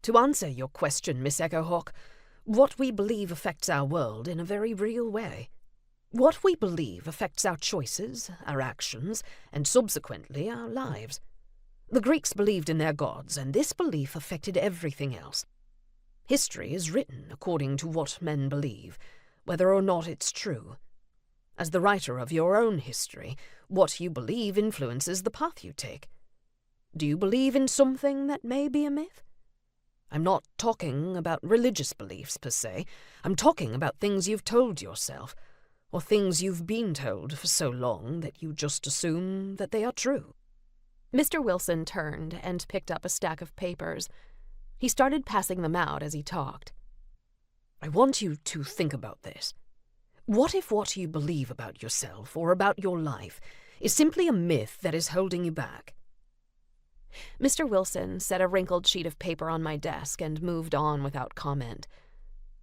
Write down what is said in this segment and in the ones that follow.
To answer your question, Miss Echohawk, what we believe affects our world in a very real way. What we believe affects our choices, our actions, and subsequently our lives. The Greeks believed in their gods, and this belief affected everything else. History is written according to what men believe, whether or not it's true. As the writer of your own history, what you believe influences the path you take. Do you believe in something that may be a myth? I'm not talking about religious beliefs per se. I'm talking about things you've told yourself, or things you've been told for so long that you just assume that they are true. Mr. Wilson turned and picked up a stack of papers. He started passing them out as he talked. I want you to think about this. What if what you believe about yourself or about your life is simply a myth that is holding you back? Mr. Wilson set a wrinkled sheet of paper on my desk and moved on without comment.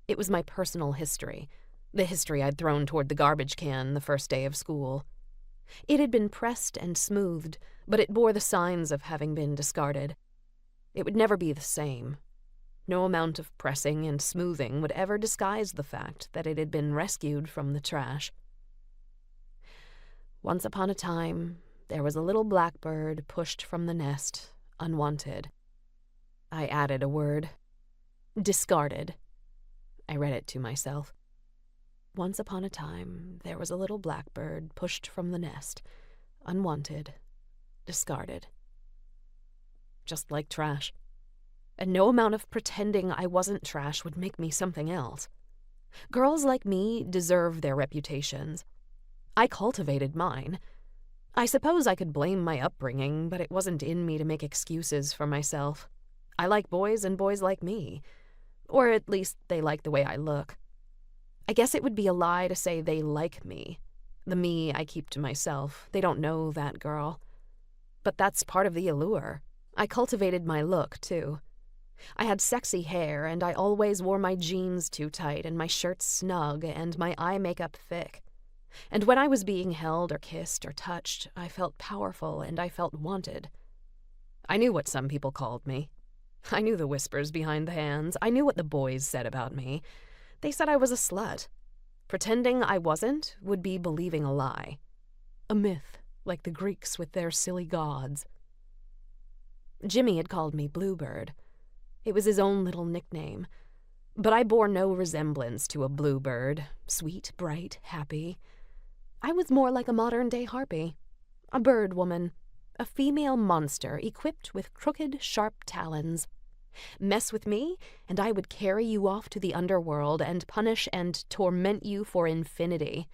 It was my personal history, the history I'd thrown toward the garbage can the first day of school. It had been pressed and smoothed, but it bore the signs of having been discarded. It would never be the same. No amount of pressing and smoothing would ever disguise the fact that it had been rescued from the trash. Once upon a time, there was a little blackbird pushed from the nest, unwanted. I added a word. Discarded. I read it to myself. Once upon a time, there was a little blackbird pushed from the nest, unwanted, discarded. Just like trash. And no amount of pretending I wasn't trash would make me something else. Girls like me deserve their reputations. I cultivated mine. I suppose I could blame my upbringing, but it wasn't in me to make excuses for myself. I like boys and boys like me. Or at least they like the way I look. I guess it would be a lie to say they like me. The me I keep to myself. They don't know that girl. But that's part of the allure. I cultivated my look, too. I had sexy hair, and I always wore my jeans too tight and my shirts snug and my eye makeup thick. And when I was being held or kissed or touched, I felt powerful and I felt wanted. I knew what some people called me. I knew the whispers behind the hands. I knew what the boys said about me. They said I was a slut. Pretending I wasn't would be believing a lie. A myth, like the Greeks with their silly gods. Jimmy had called me Bluebird. It was his own little nickname. But I bore no resemblance to a bluebird, sweet, bright, happy. I was more like a modern-day harpy, a bird woman, a female monster equipped with crooked, sharp talons. Mess with me, and I would carry you off to the underworld and punish and torment you for infinity.